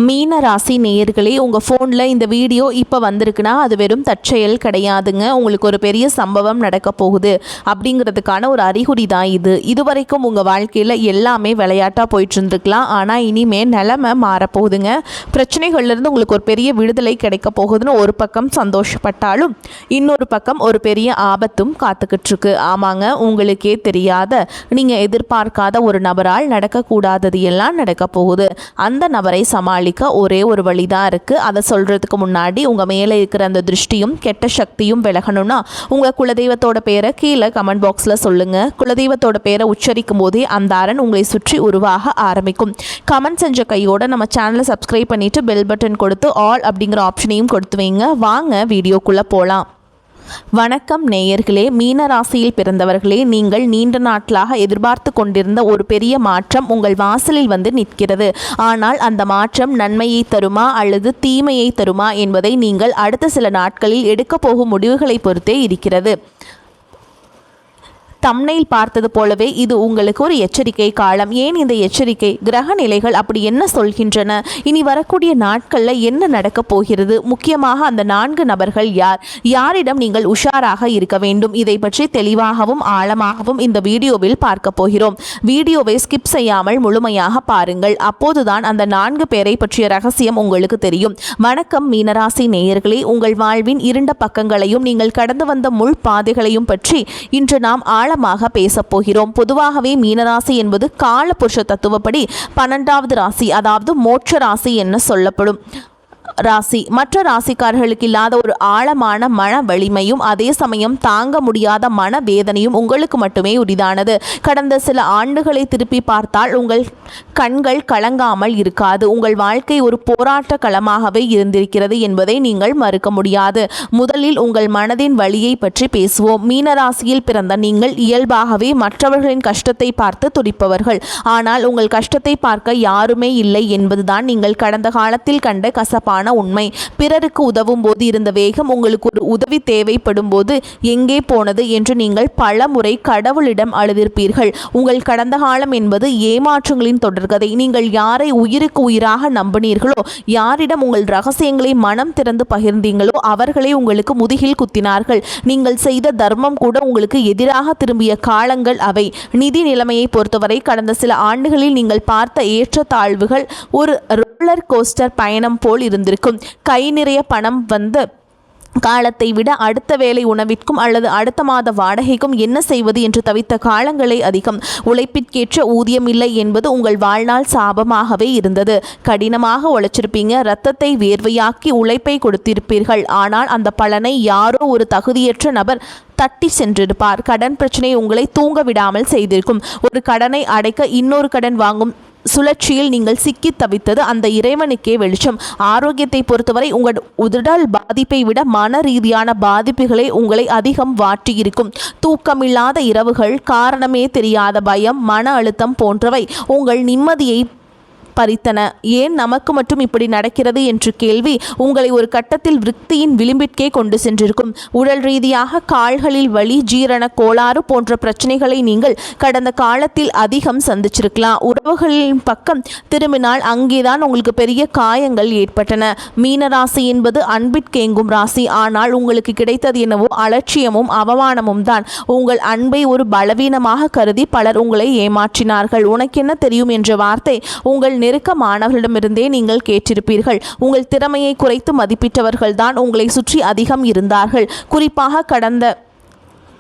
மீன ராசி நேயர்களே, உங்கள் ஃபோனில் இந்த வீடியோ இப்போ வந்திருக்குன்னா அது வெறும் தற்செயல் கிடையாதுங்க. உங்களுக்கு ஒரு பெரிய சம்பவம் நடக்க போகுது அப்படிங்கிறதுக்கான ஒரு அறிகுறி தான் இது. இதுவரைக்கும் உங்கள் வாழ்க்கையில் எல்லாமே விளையாட்டாக போயிட்டு இருந்துக்கலாம். ஆனால் இனிமேல் நிலைமை மாறப்போகுதுங்க. பிரச்சனைகள்லேருந்து உங்களுக்கு ஒரு பெரிய விடுதலை கிடைக்க போகுதுன்னு ஒரு பக்கம் சந்தோஷப்பட்டாலும் இன்னொரு பக்கம் ஒரு பெரிய ஆபத்தும் காத்துக்கிட்டு இருக்கு. ஆமாங்க, உங்களுக்கே தெரியாத, நீங்கள் எதிர்பார்க்காத ஒரு நபரால் நடக்கக்கூடாதது எல்லாம் நடக்க போகுது. அந்த நபரை சமாளிக்க ஒரே ஒரு வழிதான் இருக்குது. அதை சொல்கிறதுக்கு முன்னாடி உங்கள் மேலே இருக்கிற அந்த திருஷ்டியும் கெட்ட சக்தியும் விலகணும்னா உங்கள் குலதெய்வத்தோட பேரை கீழே கமெண்ட் பாக்ஸில் சொல்லுங்கள். குலதெய்வத்தோட பேரை உச்சரிக்கும் போதே அந்த அரண் உங்களை சுற்றி உருவாக ஆரம்பிக்கும். கமெண்ட் செஞ்ச கையோட நம்ம சேனலை சப்ஸ்கிரைப் பண்ணிவிட்டு பெல் பட்டன் கொடுத்து ஆல் அப்படிங்கிற ஆப்ஷனையும் கொடுத்து வைங்க. வாங்க வீடியோக்குள்ளே போகலாம். வணக்கம் நேயர்களே, மீன ராசியில் பிறந்தவர்களே, நீங்கள் நீண்ட நாட்களாக எதிர்பார்த்து கொண்டிருந்த ஒரு பெரிய மாற்றம் உங்கள் வாசலில் வந்து நிற்கிறது. ஆனால் அந்த மாற்றம் நன்மையை தருமா அல்லது தீமையை தருமா என்பதை நீங்கள் அடுத்த சில நாட்களில் எடுக்க போகும் முடிவுகளை பொறுத்தே இருக்கிறது. தம்ப்நெயில் பார்த்தது போலவே இது உங்களுக்கு ஒரு எச்சரிக்கை காலம். ஏன் இந்த எச்சரிக்கை? கிரக நிலைகள் அப்படி என்ன சொல்கின்றன? இனி வரக்கூடிய நாட்களில் என்ன நடக்கப் போகிறது? முக்கியமாக அந்த 4 நபர்கள் யார்? யாரிடம் நீங்கள் உஷாராக இருக்க வேண்டும்? இதை பற்றி தெளிவாகவும் ஆழமாகவும் இந்த வீடியோவில் பார்க்க போகிறோம். வீடியோவை ஸ்கிப் செய்யாமல் முழுமையாக பாருங்கள். அப்போதுதான் அந்த 4 பேரை பற்றிய ரகசியம் உங்களுக்கு தெரியும். வணக்கம் மீனராசி நேயர்களே, உங்கள் வாழ்வின் இருண்ட பக்கங்களையும் நீங்கள் கடந்து வந்த முள் பாதைகளையும் பற்றி இன்று நாம் ஆழமாக பேசப் போகிறோம். பொதுவாகவே மீனராசி என்பது காலபுருஷ தத்துவப்படி 12வது ராசி, அதாவது மோட்ச ராசி என்ன சொல்லப்படும் ராசி. மற்ற ராசிக்காரர்களுக்கு இல்லாத ஒரு ஆழமான மன வலிமையும் அதே சமயம் தாங்க முடியாத மன வேதனையும் உங்களுக்கு மட்டுமே உரிதானது. கடந்த சில ஆண்டுகளை திருப்பி பார்த்தால் உங்கள் கண்கள் கலங்காமல் இருக்காது. உங்கள் வாழ்க்கை ஒரு போராட்ட களமாகவே இருந்திருக்கிறது என்பதை நீங்கள் மறுக்க முடியாது. முதலில் உங்கள் மனதின் வலியை பற்றி பேசுவோம். மீனராசியில் பிறந்த நீங்கள் இயல்பாகவே மற்றவர்களின் கஷ்டத்தை பார்த்து துடிப்பவர்கள். ஆனால் உங்கள் கஷ்டத்தை பார்க்க யாருமே இல்லை என்பதுதான் நீங்கள் கடந்த காலத்தில் கண்ட கசப்பான உண்மை. பிறருக்கு உதவும் போது இருந்த வேகம் உங்களுக்கு ஒரு உதவி தேவைப்படும் போது எங்கே போனது என்று நீங்கள் பல முறை கடவுளிடம் அழுதிருப்பீர்கள். உங்கள் கடந்த காலம் என்பது ஏமாற்றங்களின் தொடர்கதை. நீங்கள் யாரை உயிருக்கு உயிராக நம்பினீர்களோ, யாரிடம் உங்கள் ரகசியங்களை மனம் திறந்து பகிர்ந்தீங்களோ அவர்களே உங்களுக்கு முதுகில் குத்தினார்கள். நீங்கள் செய்த தர்மம் கூட உங்களுக்கு எதிராக திரும்பிய காலங்கள் அவை. நிதி நிலைமையை பொறுத்தவரை கடந்த சில ஆண்டுகளில் நீங்கள் பார்த்த ஏற்றத்தாழ்வுகள் ஒரு ரோலர் கோஸ்டர் பயணம் போல் இருந்திருக்கும். கை நிறைய பணம் வந்து காலத்தை விட அடுத்த வேலை உணவிற்கும் அல்லது அடுத்த மாத வாடகைக்கும் என்ன செய்வது என்று தவித்த காலங்களே அதிகம். உழைப்பிற்கேற்ற ஊதியம் இல்லை என்பது உங்கள் வாழ்நாள் சாபமாகவே இருந்தது. கடினமாக உழைச்சிருப்பீங்க, இரத்தத்தை வேர்வையாக்கி உழைப்பை கொடுத்திருப்பீர்கள். ஆனால் அந்த பலனை யாரோ ஒரு தகுதியற்ற நபர் தட்டி சென்றிருப்பார். கடன் பிரச்சனை உங்களை தூங்க விடாமல் செய்திருக்கும். ஒரு கடனை அடைக்க இன்னொரு கடன் வாங்கும் சுழற்சியில் நீங்கள் சிக்கி தவித்தது அந்த இறைவனுக்கே வெளிச்சம். ஆரோக்கியத்தை பொறுத்தவரை உங்கள் உடல் பாதிப்பை விட மன ரீதியான பாதிப்புகளை உங்களை அதிகம் வாட்டியிருக்கும். தூக்கமில்லாத இரவுகள், காரணமே தெரியாத பயம், மன அழுத்தம் போன்றவை உங்கள் நிம்மதியை பறித்தன. ஏன் நமக்கு மட்டும் இப்படி நடக்கிறது என்று கேள்வி உங்களை ஒரு கட்டத்தில் விருத்தியின் விளிம்பிற்கே கொண்டு சென்றிருக்கும். உடல் ரீதியாக கால்களில் வலி, ஜீரண கோளாறு போன்ற பிரச்சனைகளை நீங்கள் கடந்த காலத்தில் அதிகம் சந்திச்சிருக்கலாம். உறவுகளின் பக்கம் திரும்பினால் அங்கேதான் உங்களுக்கு பெரிய காயங்கள் ஏற்பட்டன. மீனராசி என்பது அன்பிற்கேங்கும் ராசி. ஆனால் உங்களுக்கு கிடைத்தது என்னவோ அலட்சியமும் அவமானமும் தான். உங்கள் அன்பை ஒரு பலவீனமாக கருதி பலர் உங்களை ஏமாற்றினார்கள். உனக்கென்ன தெரியும் என்ற வார்த்தை உங்கள் நெருக்கமானவர்களிடமிருந்தே நீங்கள் கேட்டிருப்பீர்கள். உங்கள் திறமையை குறைத்து மதிப்பிட்டவர்கள்தான் உங்களை சுற்றி அதிகம் இருந்தார்கள். குறிப்பாக கடந்த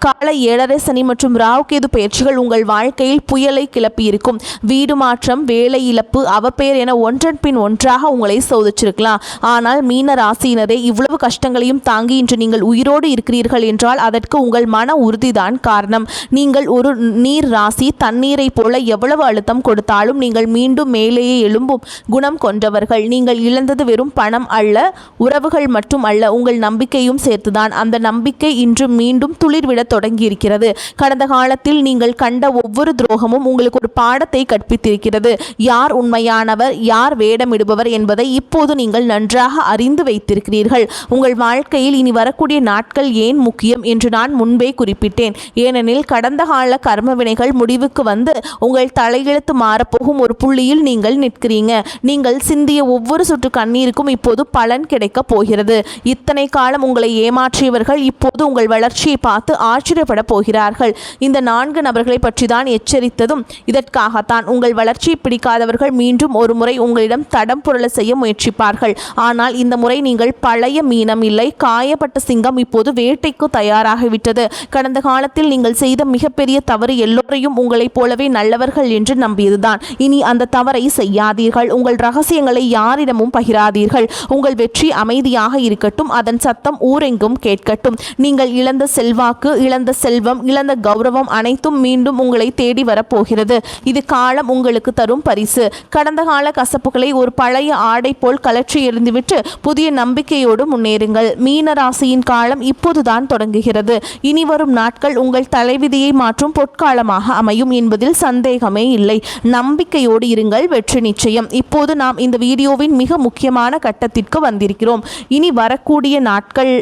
கால 7.5 சனி மற்றும் ராகுகேது பயிற்சிகள் உங்கள் வாழ்க்கையில் புயலை கிளப்பியிருக்கும். வீடு மாற்றம், வேலை இழப்பு, அவப்பெயர் என ஒன்றன் பின் ஒன்றாக உங்களை சோதிச்சிருக்கலாம். ஆனால் மீன ராசியினரே, இவ்வளவு கஷ்டங்களையும் தாங்கி இன்று நீங்கள் உயிரோடு இருக்கிறீர்கள் என்றால் அதற்கு உங்கள் மன உறுதிதான் காரணம். நீங்கள் ஒரு நீர் ராசி. தண்ணீரை போல எவ்வளவு அழுத்தம் கொடுத்தாலும் நீங்கள் மீண்டும் மேலேயே எழும்பும் குணம் கொண்டவர்கள். நீங்கள் இழந்தது வெறும் பணம் அல்ல, உறவுகள் மட்டும் அல்ல, உங்கள் நம்பிக்கையும் சேர்த்துதான். அந்த நம்பிக்கை இன்று மீண்டும் துளிர்விட தொடங்கி இருக்கிறது. கடந்த காலத்தில் நீங்கள் கண்ட ஒவ்வொரு துரோகமும் உங்களுக்கு ஒரு பாடத்தை கற்பித்திருக்கிறது. யார் உண்மையானவர், யார் வேடமிடுபவர் என்பதை இப்போது நீங்கள் நன்றாக அறிந்து வைத்திருக்கிறீர்கள். உங்கள் வாழ்க்கையில் இனி வரக்கூடிய நாட்கள் ஏன் முக்கியம் என்று நான் முன்பே குறிப்பிட்டேன். ஏனெனில் கடந்த கால கர்ம வினைகள் முடிவுக்கு வந்து உங்கள் தலையெழுத்து மாறப்போகும் ஒரு புள்ளியில் நீங்கள் நிற்கிறீங்க. நீங்கள் சிந்திய ஒவ்வொரு சொட்டு கண்ணீருக்கும் இப்போது பலன் கிடைக்க போகிறது. இத்தனை காலம் உங்களை ஏமாற்றியவர்கள் இப்போது உங்கள் வளர்ச்சியை பார்த்து ஆச்சரியப்பட போகிறார்கள். இந்த 4 நபர்களை பற்றி தான் எச்சரித்ததும் இதற்காகத்தான். உங்கள் வளர்ச்சியை பிடிக்காதவர்கள் மீண்டும் ஒரு முறை உங்களிடம் தடம் புரள செய்ய முயற்சிப்பார்கள். ஆனால் இந்த முறை நீங்கள் பழைய மீனம் இல்லை, காயப்பட்ட சிங்கம் இப்போது வேட்டைக்கு தயாராகிவிட்டது. கடந்த காலத்தில் நீங்கள் செய்த மிகப்பெரிய தவறு எல்லோரையும் உங்களைப் போலவே நல்லவர்கள் என்று நம்பியதுதான். இனி அந்த தவறை செய்யாதீர்கள். உங்கள் ரகசியங்களை யாரிடமும் பகிராதீர்கள். உங்கள் வெற்றி அமைதியாக இருக்கட்டும். அதன் சத்தம் ஊரெங்கும் கேட்கட்டும். நீங்கள் இழந்த செல்வாக்கு, இழந்த செல்வம், இழந்த கௌரவம் அனைத்தும் மீண்டும் உங்களை தேடி வரப்போகிறது. இது காலம் உங்களுக்கு தரும் பரிசு. கடந்த கால கசப்புகளை ஒரு பழைய ஆடை போல் கலற்றி எறிந்துவிட்டு புதிய நம்பிக்கையோடு முன்னேறுங்கள். மீன ராசியின் காலம் இப்போதுதான் தொடங்குகிறது. இனி வரும் நாட்கள் உங்கள் தலைவிதியை மாற்றும் பொற்காலமாக அமையும் என்பதில் சந்தேகமே இல்லை. நம்பிக்கையோடு இருங்கள், வெற்றி நிச்சயம். இப்போது நாம் இந்த வீடியோவின் மிக முக்கியமான கட்டத்திற்கு வந்திருக்கிறோம். இனி வரக்கூடிய நாட்கள்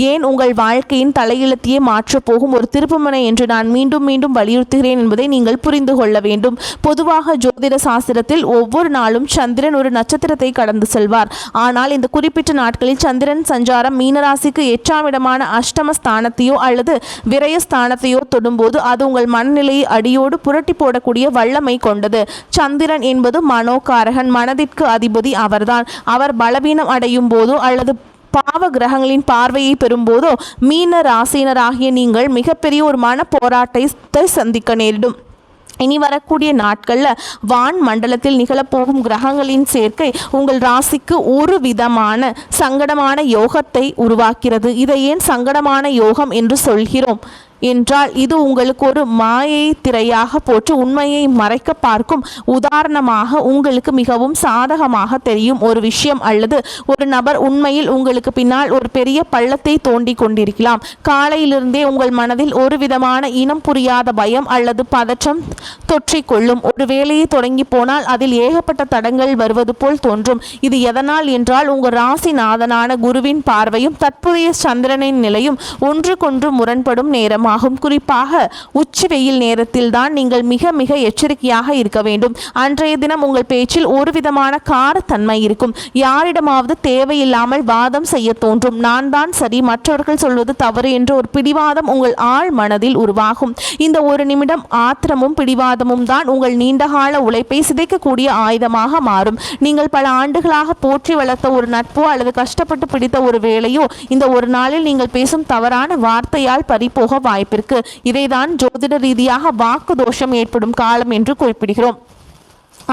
ஏன் உங்கள் வாழ்க்கையின் தலையெழுத்தையே மாற்றப் போகும் ஒரு திருப்புமுனை என்று நான் மீண்டும் மீண்டும் வலியுறுத்துகிறேன் என்பதை நீங்கள் புரிந்து கொள்ள வேண்டும். பொதுவாக ஜோதிட சாஸ்திரத்தில் ஒவ்வொரு நாளும் சந்திரன் ஒரு நட்சத்திரத்தை கடந்து செல்வார். ஆனால் இந்த குறிப்பிட்ட நாட்களில் சந்திரன் சஞ்சாரம் மீனராசிக்கு 8ஆம் இடமான அஷ்டம ஸ்தானத்தையோ அல்லது விரயஸ்தானத்தையோ தொடும்போது அது உங்கள் மனநிலையை அடியோடு புரட்டி போடக்கூடிய வல்லமை கொண்டது. சந்திரன் என்பது மனோகாரகன், மனதிற்கு அதிபதி அவர்தான். அவர் பலவீனம் அடையும் போதோ அல்லது பாவ கிரகங்களின் பார்வையை பெறும்போதோ மீன ராசினராகிய நீங்கள் மிகப்பெரிய ஒரு மன போராட்டத்தை சந்திக்க நேரிடும். இனி வரக்கூடிய நாட்களில் வான் மண்டலத்தில் நிகழப்போகும் கிரகங்களின் சேர்க்கை உங்கள் ராசிக்கு ஒரு விதமான சங்கடமான யோகத்தை உருவாக்கிறது. இதை ஏன் சங்கடமான யோகம் என்று சொல்கிறோம் என்றால் இது உங்களுக்கு ஒரு மாயை திரையாக போட்டு உண்மையை மறைக்க பார்க்கும். உதாரணமாக, உங்களுக்கு மிகவும் சாதகமாக தெரியும் ஒரு விஷயம் அல்லது ஒரு நபர் உண்மையில் உங்களுக்கு பின்னால் ஒரு பெரிய பள்ளத்தை தோண்டி கொண்டிருக்கலாம். காலையிலிருந்தே உங்கள் மனதில் ஒரு விதமான இனம் புரியாத பயம் அல்லது பதற்றம் தொற்றிக்கொள்ளும். ஒரு வேலையை தொடங்கி போனால் அதில் ஏகப்பட்ட தடங்கள் வருவது போல் தோன்றும். இது எதனால் என்றால் உங்கள் ராசிநாதனான குருவின் பார்வையும் தற்போதைய சந்திரனின் நிலையும் ஒன்றுக்கொன்று முரண்படும் நேரம் ஆகும். குறிப்பாக உச்சி வெயில் நேரத்தில் தான் நீங்கள் மிக மிக எச்சரிக்கையாக இருக்க வேண்டும். அன்றைய தினம் உங்கள் பேச்சில் ஒரு விதமான காரத்தன்மை இருக்கும். யாரிடமாவது தேவையில்லாமல் வாதம் செய்ய தோன்றும். நான் தான் சரி, மற்றவர்கள் சொல்வது தவறு என்ற ஒரு பிடிவாதம் உங்கள் ஆழ் மனதில் உருவாகும். இந்த ஒரு நிமிடம் ஆத்திரமும் பிடிவாதமும் தான் உங்கள் நீண்டகால உழைப்பை சிதைக்கக்கூடிய ஆயுதமாக மாறும். நீங்கள் பல ஆண்டுகளாக போற்றி வளர்த்த ஒரு நட்போ அல்லது கஷ்டப்பட்டு பிடித்த ஒரு வேலையோ இந்த ஒரு நாளில் நீங்கள் பேசும் தவறான வார்த்தையால் பறிபோக வாய்ப்பிற்கு. இதைதான் ஜோதிட ரீதியாக வாக்கு தோஷம் ஏற்படும் காலம் என்று குறிப்பிடுகிறோம்.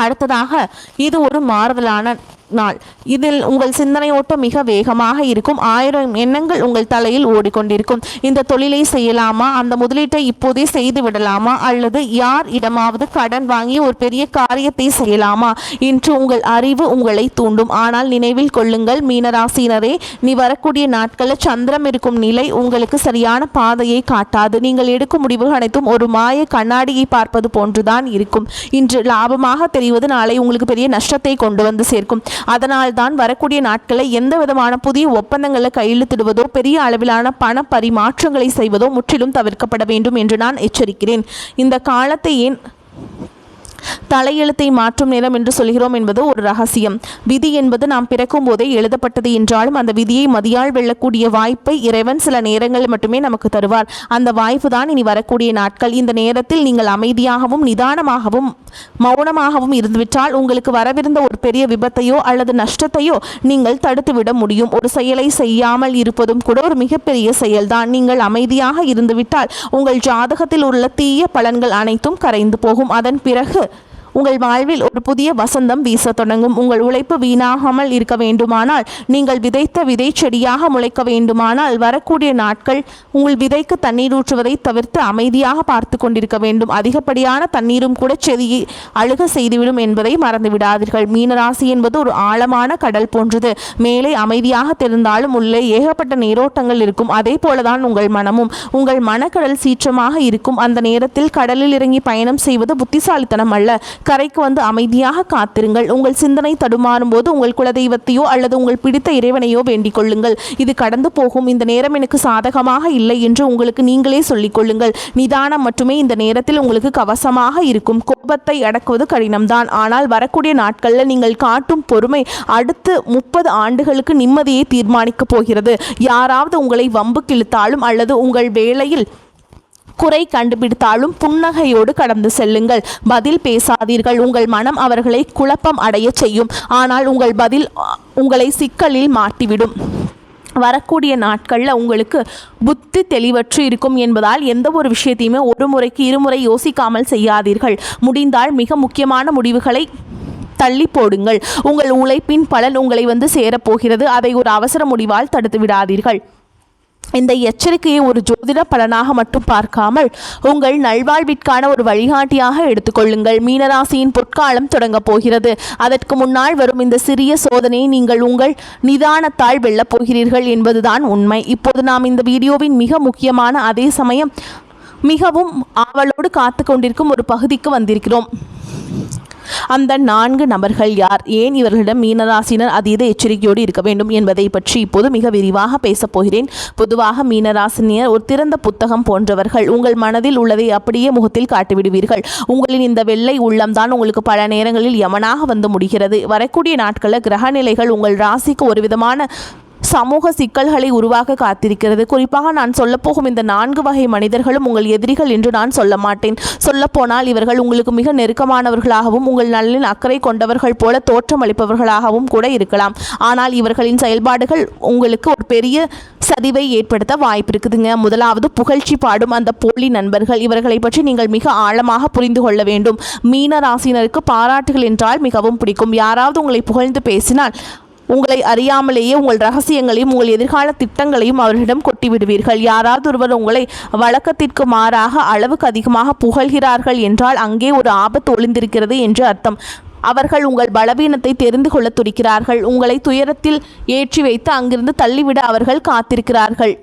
அடுத்ததாக, இது ஒரு மாறுதலான நாள். இதில் உங்கள் சிந்தனையோட்டம் மிக வேகமாக இருக்கும். 1000 எண்ணங்கள் உங்கள் தலையில் ஓடிக்கொண்டிருக்கும். இந்த தொழிலை செய்யலாமா, அந்த முதலீட்டை இப்போதே செய்து விடலாமா, அல்லது யார் இடமாவது கடன் வாங்கி ஒரு பெரிய காரியத்தை செய்யலாமா என்று உங்கள் அறிவு உங்களை தூண்டும். ஆனால் நினைவில் கொள்ளுங்கள் மீனராசினரே, நீ வரக்கூடிய நாட்களில் சந்திரம் இருக்கும் நிலை உங்களுக்கு சரியான பாதையை காட்டாது. நீங்கள் எடுக்கும் முடிவுகள் அனைத்தும் ஒரு மாய கண்ணாடியை பார்ப்பது போன்றுதான் இருக்கும். இன்று லாபமாக தெரிவது நாளை உங்களுக்கு பெரிய நஷ்டத்தை கொண்டு வந்து சேர்க்கும். அதனால் தான் வரக்கூடிய நாட்களில் எந்த விதமான புதிய ஒப்பந்தங்களில் கையெழுத்திடுவதோ பெரிய அளவிலான பண பரிமாற்றங்களை செய்வதோ முற்றிலும் தவிர்க்கப்பட வேண்டும் என்று நான் எச்சரிக்கிறேன். இந்த காலத்தை ஏன் தலையெழுத்தை மாற்றும் நேரம் என்று சொல்கிறோம் என்பது ஒரு ரகசியம். விதி என்பது நாம் பிறக்கும் போதே எழுதப்பட்டது என்றாலும் அந்த விதியை மதியால் வெல்லக்கூடிய வாய்ப்பை இறைவன் சில நேரங்களில் மட்டுமே நமக்கு தருவார். அந்த வாய்ப்பு தான் இனி வரக்கூடிய நாட்கள். இந்த நேரத்தில் நீங்கள் அமைதியாகவும் நிதானமாகவும் மௌனமாகவும் இருந்துவிட்டால் உங்களுக்கு வரவிருந்த ஒரு பெரிய விபத்தையோ அல்லது நஷ்டத்தையோ நீங்கள் தடுத்துவிட முடியும். ஒரு செயலை செய்யாமல் இருப்பதும் கூட ஒரு மிகப்பெரிய செயல்தான். நீங்கள் அமைதியாக இருந்துவிட்டால் உங்கள் ஜாதகத்தில் உள்ள தீய பலன்கள் அனைத்தும் கரைந்து போகும். அதன் பிறகு உங்கள் வாழ்வில் ஒரு புதிய வசந்தம் வீச தொடங்கும். உங்கள் உழைப்பு வீணாகாமல் இருக்க வேண்டுமானால், நீங்கள் விதைத்த விதை செடியாக முளைக்க வேண்டுமானால், வரக்கூடிய நாட்கள் உங்கள் விதைக்கு தண்ணீர் ஊற்றுவதை தவிர்த்து அமைதியாக பார்த்து கொண்டிருக்க வேண்டும். அதிகப்படியான தண்ணீரும் கூட செடியை அழுக செய்துவிடும் என்பதை மறந்து விடாதீர்கள். மீனராசி என்பது ஒரு ஆழமான கடல் போன்றது. மேலே அமைதியாக தெரிந்தாலும் உள்ளே ஏகப்பட்ட நீரோட்டங்கள் இருக்கும். அதே போலதான் உங்கள் மனமும். உங்கள் மனக்கடல் சீற்றமாக இருக்கும். அந்த நேரத்தில் கடலில் இறங்கி பயணம் செய்வது புத்திசாலித்தனம் அல்ல. கரைக்கு வந்து அமைதியாக காத்திருங்கள். உங்கள் சிந்தனை தடுமாறும் போது உங்கள் குலதெய்வத்தையோ அல்லது உங்கள் பிடித்த இறைவனையோ வேண்டிக் கொள்ளுங்கள். இது கடந்து போகும். இந்த நேரம் எனக்கு சாதகமாக இல்லை என்று உங்களுக்கு நீங்களே சொல்லிக் கொள்ளுங்கள். நிதானம் மட்டுமே இந்த நேரத்தில் உங்களுக்கு கவசமாக இருக்கும். கோபத்தை அடக்குவது கடினம்தான். ஆனால் வரக்கூடிய நாட்களில் நீங்கள் காட்டும் பொறுமை அடுத்து 30 ஆண்டுகளுக்கு நிம்மதியை தீர்மானிக்கப் போகிறது. யாராவது உங்களை வம்பு கிழித்தாலும் அல்லது உங்கள் வேளையில் குறை கண்டுபிடித்தாலும் புன்னகையோடு கடந்து செல்லுங்கள். பதில் பேசாதீர்கள். உங்கள் மனம் அவர்களை குழப்பம் அடைய செய்யும். ஆனால் உங்கள் பதில் உங்களை சிக்கலில் மாட்டிவிடும். வரக்கூடிய நாட்களில் உங்களுக்கு புத்தி தெளிவற்று இருக்கும் என்பதால் எந்த ஒரு விஷயத்தையுமே ஒரு முறைக்கு இருமுறை யோசிக்காமல் செய்யாதீர்கள். முடிந்தால் மிக முக்கியமான முடிவுகளை தள்ளி போடுங்கள். உங்கள் உழைப்பின் பலன் உங்களை வந்து சேரப்போகிறது. அதை ஒரு அவசர முடிவால் தடுத்து விடாதீர்கள். இந்த எச்சரிக்கையை ஒரு ஜோதிட பலனாக மட்டும் பார்க்காமல் உங்கள் நல்வாழ்விற்கான ஒரு வழிகாட்டியாக எடுத்துக்கொள்ளுங்கள். மீனராசியின் பொற்காலம் தொடங்கப் போகிறது. அதற்கு முன்னால் வரும் இந்த சிறிய சோதனையை நீங்கள் உங்கள் நிதானத்தால் வெல்லப் போகிறீர்கள் என்பதுதான் உண்மை. இப்போது நாம் இந்த வீடியோவின் மிக முக்கியமான அதே சமயம் மிகவும் ஆவலோடு காத்து கொண்டிருக்கும் ஒரு பகுதிக்கு வந்திருக்கிறோம். அந்த 4 நபர்கள் யார்? ஏன் இவர்களிடம் மீனராசினர் அதீத எச்சரிக்கையோடு இருக்க வேண்டும் என்பதை பற்றி இப்போது மிக விரிவாக பேசப் போகிறேன். பொதுவாக மீனராசினியர் ஒரு திறந்த புத்தகம் போன்றவர்கள். உங்கள் மனதில் உள்ளதை அப்படியே முகத்தில் காட்டிவிடுவீர்கள். உங்களின் இந்த வெள்ளை உள்ளம்தான் உங்களுக்கு பல நேரங்களில் யமனாக வந்து முடிகிறது. வரக்கூடிய நாட்களில் கிரகநிலைகள் உங்கள் ராசிக்கு ஒரு விதமான சமூக சிக்கல்களை உருவாக்க காத்திருக்கிறது. குறிப்பாக நான் சொல்லப்போகும் இந்த 4 வகை மனிதர்களும் உங்கள் எதிரிகள் என்று நான் சொல்ல மாட்டேன். சொல்லப்போனால் இவர்கள் உங்களுக்கு மிக நெருக்கமானவர்களாகவும் உங்கள் நலனில் அக்கறை கொண்டவர்கள் போல தோற்றமளிப்பவர்களாகவும் கூட இருக்கலாம். ஆனால் இவர்களின் செயல்பாடுகள் உங்களுக்கு ஒரு பெரிய சரிவை ஏற்படுத்த வாய்ப்பு இருக்குதுங்க. முதலாவது புகழ்ச்சி பாடும் அந்த போலி நண்பர்கள். இவர்களை பற்றி நீங்கள் மிக ஆழமாக புரிந்து கொள்ள வேண்டும். மீன ராசினருக்கு பாராட்டுகள் என்றால் மிகவும் பிடிக்கும். யாராவது உங்களை புகழ்ந்து பேசினால் உங்களை அறியாமலேயே உங்கள் ரகசியங்களையும் உங்கள் எதிர்கால திட்டங்களையும் அவர்களிடம் கொட்டிவிடுவீர்கள். யாராவது ஒருவர் உங்களை வழக்கத்திற்கு மாறாக அளவுக்கு அதிகமாக புகழ்கிறார்கள் என்றால் அங்கே ஒரு ஆபத்து ஒளிந்திருக்கிறது என்று அர்த்தம். அவர்கள் உங்கள் பலவீனத்தை தெரிந்து கொள்ள துடிக்கிறார்கள். உங்களை துயரத்தில் ஏற்றி வைத்து அங்கிருந்து தள்ளிவிட அவர்கள் காத்திருக்கிறார்கள்.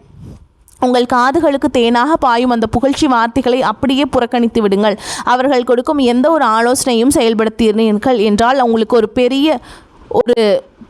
உங்கள் காதுகளுக்கு தேனாக பாயும் அந்த புகழ்ச்சி வார்த்தைகளை அப்படியே புறக்கணித்து விடுங்கள். அவர்கள் கொடுக்கும் எந்த ஒரு ஆலோசனையும் செயல்படுத்தினீர்கள் என்றால் உங்களுக்கு ஒரு பெரிய ஒரு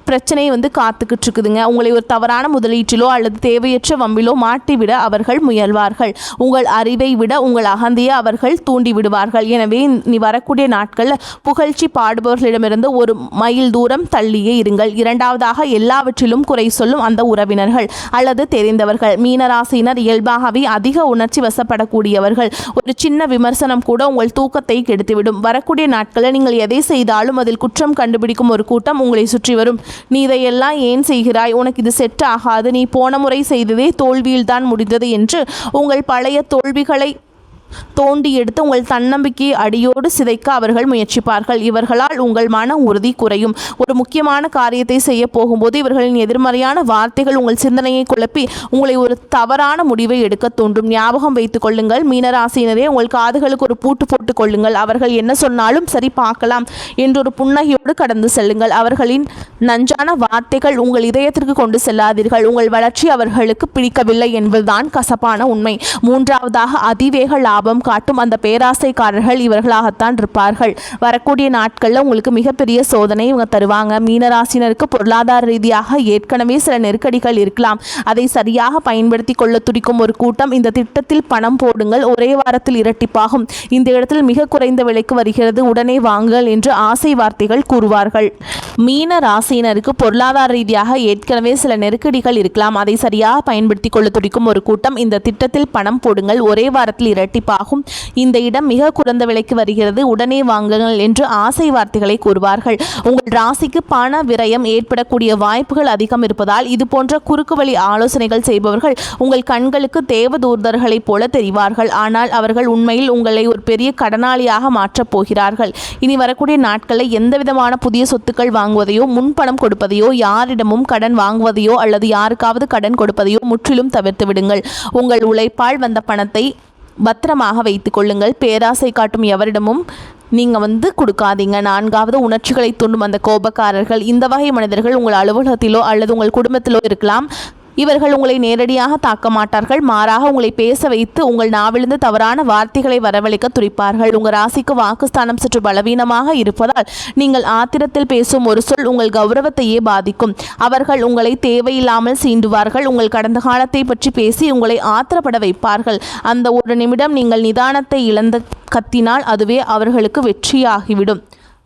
பிரச்சனை வந்து காத்துக்கிட்டு இருக்குதுங்க. உங்களை ஒரு தவறான முதலீட்டிலோ அல்லது தேவையற்ற வம்பிலோ மாட்டிவிட அவர்கள் முயல்வார்கள். உங்கள் அறிவை விட உங்கள் அகந்தையை அவர்கள் தூண்டி விடுவார்கள். எனவே நீ வரக்கூடிய நாட்களில் புகழ்ச்சி பாடுபவர்களிடமிருந்து ஒரு மைல் தூரம் தள்ளியே இருங்கள். இரண்டாவதாக, எல்லாவற்றிலும் குறை சொல்லும் அந்த உறவினர்கள் அல்லது தெரிந்தவர்கள். மீனராசினர் இயல்பாகவே அதிக உணர்ச்சி வசப்படக்கூடியவர்கள். ஒரு சின்ன விமர்சனம் கூட உங்கள் தூக்கத்தை கெடுத்துவிடும். வரக்கூடிய நாட்களில் நீங்கள் எதை செய்தாலும் அதில் குற்றம் கண்டுபிடிக்கும் ஒரு கூட்டம் உங்களை சுற்றி வரும். நீ இதையெல்லாம் ஏன் செய்கிறாய்? உனக்கு இது செட் ஆகாது. நீ போன முறை செய்ததே தோல்வியில்தான் முடிந்தது என்று உங்கள் பழைய தோல்விகளை தோண்டி எடுத்து உங்கள் தன்னம்பிக்கையை அடியோடு சிதைக்க அவர்கள் முயற்சிப்பார்கள். இவர்களால் உங்கள் மன உறுதி குறையும். ஒரு முக்கியமான காரியத்தை செய்ய போகும்போது இவர்களின் எதிர்மறையான வார்த்தைகள் உங்கள் சிந்தனையை குழப்பி உங்களை ஒரு தவறான முடிவை எடுக்க தூண்டும். ஞாபகம் வைத்துக் கொள்ளுங்கள் மீனராசினரே, உங்கள் காதுகளுக்கு ஒரு பூட்டு போட்டுக் கொள்ளுங்கள். அவர்கள் என்ன சொன்னாலும் சரி பார்க்கலாம் என்றொரு புன்னகையோடு கடந்து செல்லுங்கள். அவர்களின் நஞ்சான வார்த்தைகள் உங்கள் இதயத்திற்கு கொண்டு செல்லாதீர்கள். உங்கள் வளர்ச்சி அவர்களுக்கு பிடிக்கவில்லை என்பதுதான் கசப்பான உண்மை. மூன்றாவதாக, அதிவேக லாபம் காட்டும் அந்த பேராசைக்காரர்கள் இவர்களாகத்தான் இருப்பார்கள். வரக்கூடிய நாட்களில் உங்களுக்கு மிகப்பெரிய சோதனை இவங்க தருவாங்க. மீனராசினருக்கு பொருளாதார ரீதியாக ஏற்கனவே சில நெருக்கடிகள் இருக்கலாம். அதை சரியாக பயன்படுத்தி கொள்ள துடிக்கும் ஒரு கூட்டம். இந்த திட்டத்தில் பணம் போடுங்கள், ஒரே வாரத்தில் இரட்டிப்பாகும். இந்த இடத்தில் மிக குறைந்த விலைக்கு வருகிறது, உடனே வாங்குங்கள் என்று ஆசை வார்த்தைகள் கூறுவார்கள். மீன ராசியினருக்கு பொருளாதார ரீதியாக ஏற்கனவே சில நெருக்கடிகள் இருக்கலாம். அதை சரியாக பயன்படுத்தி கொள்ள துடிக்கும் ஒரு கூட்டம். இந்த திட்டத்தில் பணம் போடுங்கள், ஒரே வாரத்தில் இரட்டிப்பாகும். அமைப்பாகும். இந்த இடம் மிக குறைந்த விலைக்கு வருகிறது, உடனே வாங்குங்கள் என்று ஆசை வார்த்தைகளை கூறுவார்கள். உங்கள் ராசிக்கு பண விரயம் ஏற்படக்கூடிய வாய்ப்புகள் அதிகம் இருப்பதால் இது போன்ற குறுக்கு வழி ஆலோசனைகள் செய்பவர்கள் உங்கள் கண்களுக்கு தேவதூதர்களைப் போல தெரிவார்கள். ஆனால் அவர்கள் உண்மையில் உங்களை ஒரு பெரிய கடனாளியாக மாற்றப் போகிறார்கள். இனி வரக்கூடிய நாட்களில் எந்தவிதமான புதிய சொத்துக்கள் வாங்குவதையோ, முன்பணம் கொடுப்பதையோ, யாரிடமும் கடன் வாங்குவதையோ அல்லது யாருக்காவது கடன் கொடுப்பதையோ முற்றிலும் தவிர்த்து விடுங்கள். உங்கள் உழைப்பால் வந்த பணத்தை பத்திரமாக வைத்துக் கொள்ளுங்கள். பேராசை காட்டும் எவரிடமும் நீங்கள் கொடுக்காதீங்க. 4வது, உணர்ச்சிகளை தூண்டும் அந்த கோபக்காரர்கள். இந்த வகை மனிதர்கள் உங்கள் அலுவலகத்திலோ அல்லது உங்கள் குடும்பத்திலோ இருக்கலாம். இவர்கள் உங்களை நேரடியாக தாக்க மாட்டார்கள், மாறாக உங்களை பேச வைத்து உங்கள் நாவிலிருந்து தவறான வார்த்தைகளை வரவழைக்க துடிப்பார்கள். உங்கள் ராசிக்கு வாக்குஸ்தானம் சற்று பலவீனமாக இருப்பதால் நீங்கள் ஆத்திரத்தில் பேசும் ஒரு சொல் உங்கள் கௌரவத்தையே பாதிக்கும். அவர்கள் உங்களை தேவையில்லாமல் சீண்டுவார்கள். உங்கள் கடந்த காலத்தை பற்றி பேசி உங்களை ஆத்திரப்பட வைப்பார்கள். அந்த ஒரு நிமிடம் நீங்கள் நிதானத்தை இழந்து கத்தினால் அதுவே அவர்களுக்கு வெற்றியாகிவிடும்.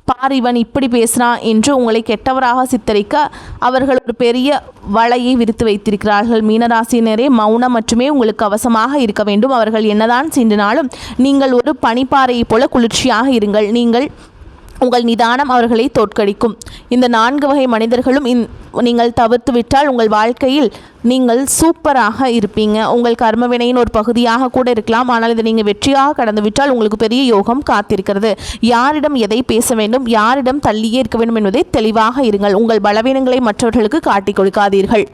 பார், இவன் இப்படி பேசுகிறான் என்று உங்களை கெட்டவராக சித்தரிக்க அவர்கள் ஒரு பெரிய வலையை விரித்து வைத்திருக்கிறார்கள். மீனராசினரே, மௌனம் மட்டுமே உங்களுக்கு அவசமாக இருக்க வேண்டும். அவர்கள் என்னதான் சீண்டினாலும் நீங்கள் ஒரு பனிப்பாறையைப் போல குளிர்ச்சியாக இருங்கள். உங்கள் நிதானம் அவர்களை தோற்கடிக்கும். இந்த 4 வகை மனிதர்களும் நீங்கள் தவிர்த்து விட்டால் உங்கள் வாழ்க்கையில் நீங்கள் சூப்பராக இருப்பீங்க. உங்கள் கர்மவினையின் ஒரு பகுதியாக கூட இருக்கலாம். ஆனால் இதை நீங்கள் வெற்றியாக கடந்து விட்டால் உங்களுக்கு பெரிய யோகம் காத்திருக்கிறது. யாரிடம் எதை பேச வேண்டும், யாரிடம் தள்ளியே இருக்க வேண்டும் என்பதை தெளிவாக இருங்கள். உங்கள் பலவீனங்களை மற்றவர்களுக்கு காட்டிக் கொடுக்காதீர்கள்.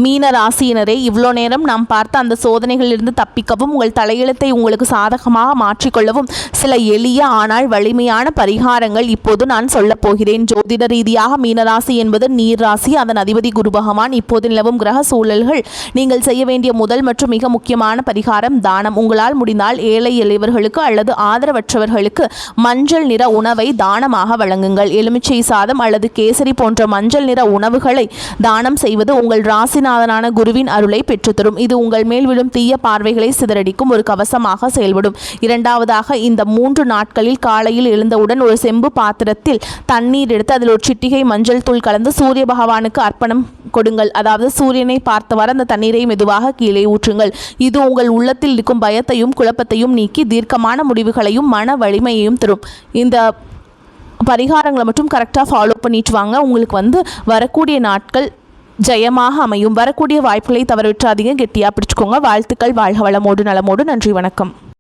மீன ராசியினரே, இவ்வளோ நேரம் நாம் பார்த்த அந்த சோதனைகளிலிருந்து தப்பிக்கவும் உங்கள் தலையெழுத்தை உங்களுக்கு சாதகமாக மாற்றிக்கொள்ளவும் சில எளிய ஆனால் வலிமையான பரிகாரங்கள் இப்போது நான் சொல்லப் போகிறேன். ஜோதிட ரீதியாக மீனராசி என்பது நீர் ராசி. அதன் அதிபதி குரு பகவான். இப்போது நிலவும் கிரக சூழல்கள் நீங்கள் செய்ய வேண்டிய முதல் மற்றும் மிக முக்கியமான பரிகாரம் தானம். உங்களால் முடிந்தால் ஏழை எளியவர்களுக்கு அல்லது ஆதரவற்றவர்களுக்கு மஞ்சள் நிற உணவை தானமாக வழங்குங்கள். எலுமிச்சை சாதம் அல்லது கேசரி போன்ற மஞ்சள் நிற உணவுகளை தானம் செய்வது உங்கள் ராசிநாதனான குருவின் அருளை பெற்றுத்தரும். இது உங்கள் மேல் விழும் தீய பார்வைகளை சிதறடிக்கும் ஒரு கவசமாக செயல்படும். 2வதாக, இந்த 3 நாட்களில் காலையில் எழுந்தவுடன் ஒரு செம்பு பாத்திரத்தில் தண்ணீர் எடுத்து அதில் ஒரு சிட்டிகை மஞ்சள் தூள் கலந்து சூரிய பகவானுக்கு அர்ப்பணம் கொடுங்கள். அதாவது சூரியனை பார்த்தவாறு அந்த தண்ணீரை மெதுவாக கீழே ஊற்றுங்கள். இது உங்கள் உள்ளத்தில் இருக்கும் பயத்தையும் குழப்பத்தையும் நீக்கி தீர்க்கமான முடிவுகளையும் மன வலிமையையும் தரும். இந்த பரிகாரங்களை மட்டும் கரெக்டாக ஃபாலோ பண்ணிட்டு வாங்க. உங்களுக்கு வரக்கூடிய நாட்கள் ஜெயமாக அமையும். வரக்கூடிய வாய்ப்புகளை தவறவிட்டாதீங்க. கெட்டியாக பிடிச்சுக்கோங்க. வாழ்த்துக்கள். வாழ்க வளமோடு நலமோடு. நன்றி, வணக்கம்.